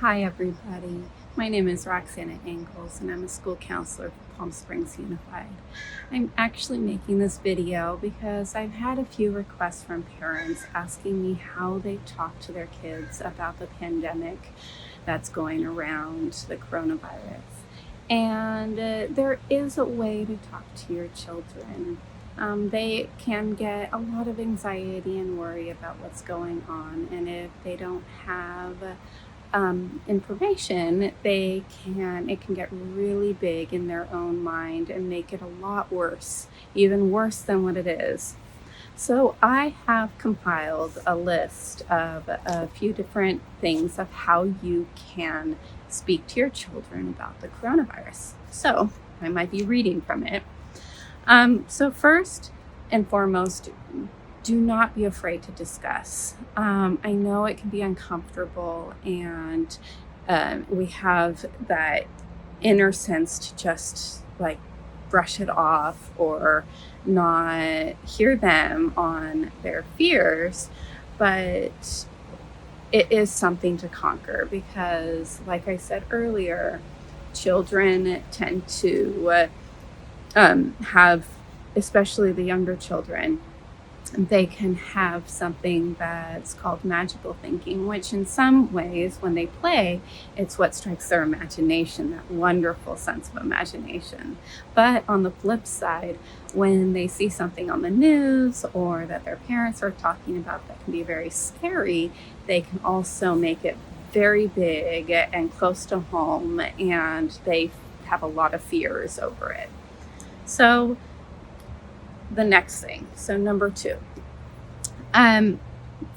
Hi everybody, my name is Roxana Angles and I'm a school counselor for Palm Springs Unified. I'm actually making this video because I've had a few requests from parents asking me how they talk to their kids about the pandemic that's going around, the coronavirus. And there is a way to talk to your children. They can get a lot of anxiety and worry about what's going on, and if they don't have information, it can get really big in their own mind and make it a lot worse, even worse than what it is. So I have compiled a list of a few different things of how you can speak to your children about the coronavirus. So I might be reading from it. So first and foremost, do not be afraid to discuss. I know it can be uncomfortable, and we have that inner sense to just like brush it off or not hear them on their fears, but it is something to conquer because, like I said earlier, children tend to have, especially the younger children, they can have something that's called magical thinking, which in some ways, when they play, it's what strikes their imagination, that wonderful sense of imagination. But on the flip side, when they see something on the news or that their parents are talking about that can be very scary, they can also make it very big and close to home, and they have a lot of fears over it. So the next thing, so number 2,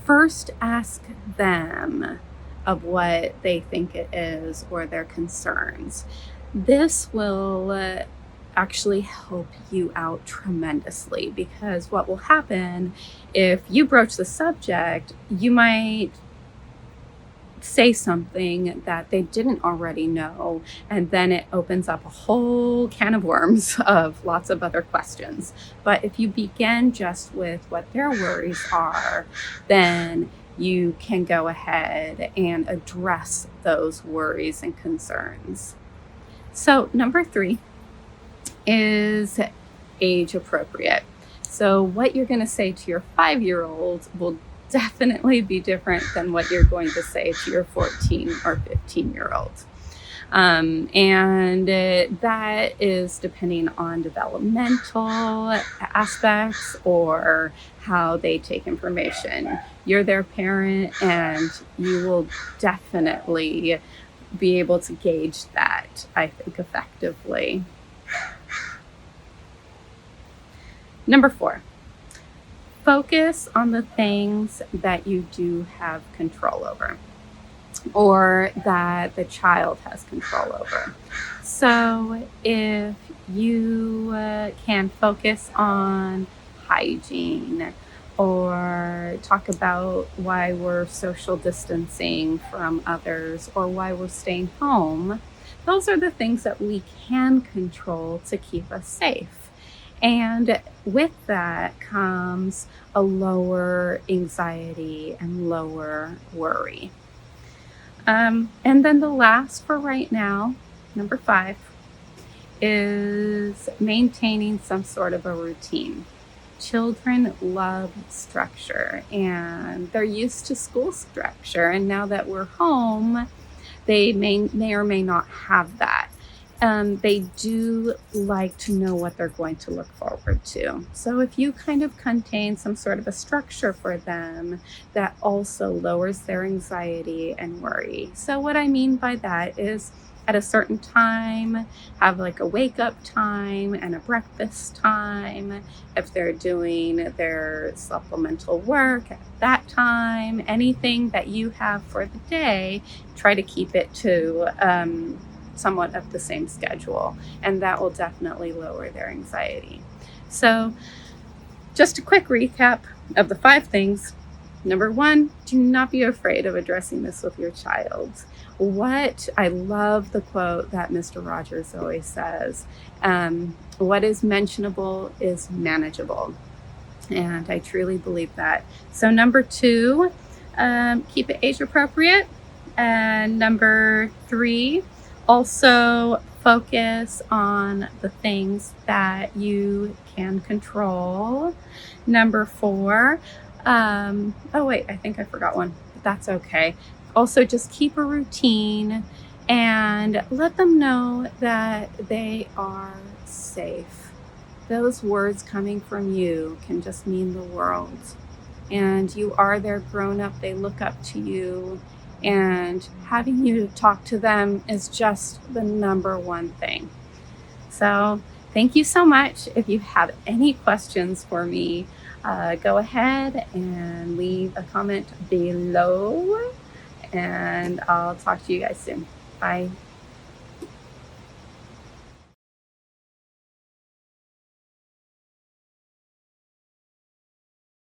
first ask them of what they think it is or their concerns. This will actually help you out tremendously, because what will happen if you broach the subject, you might say something that they didn't already know, and then it opens up a whole can of worms of lots of other questions. But if you begin just with what their worries are, then you can go ahead and address those worries and concerns. So number 3 is age appropriate. So what you're going to say to your 5-year-old will definitely be different than what you're going to say to your 14 or 15-year-old. And that is depending on developmental aspects or how they take information. You're their parent, and you will definitely be able to gauge that, I think, effectively. Number 4. Focus on the things that you do have control over, or that the child has control over. So if you can focus on hygiene, or talk about why we're social distancing from others, or why we're staying home, those are the things that we can control to keep us safe. And with that comes a lower anxiety and lower worry. And then the last for right now, number 5, is maintaining some sort of a routine. Children love structure, and they're used to school structure. And now that we're home, they may or may not have that. They do like to know what they're going to look forward to. So if you kind of contain some sort of a structure for them, that also lowers their anxiety and worry. So what I mean by that is, at a certain time, have like a wake up time and a breakfast time. If they're doing their supplemental work at that time, anything that you have for the day, try to keep it to somewhat of the same schedule, and that will definitely lower their anxiety. So just a quick recap of the 5 things. Number 1, do not be afraid of addressing this with your child. I love the quote that Mr. Rogers always says, what is mentionable is manageable. And I truly believe that. So number 2, keep it age appropriate. And number 3, also focus on the things that you can control. Number 4, oh wait, I think I forgot one, but that's okay. Also, just keep a routine and let them know that they are safe. Those words coming from you can just mean the world. And you are their grown up, they look up to you, and having you talk to them is just the number one thing. So, thank you so much. If you have any questions for me, go ahead and leave a comment below, and I'll talk to you guys soon. Bye.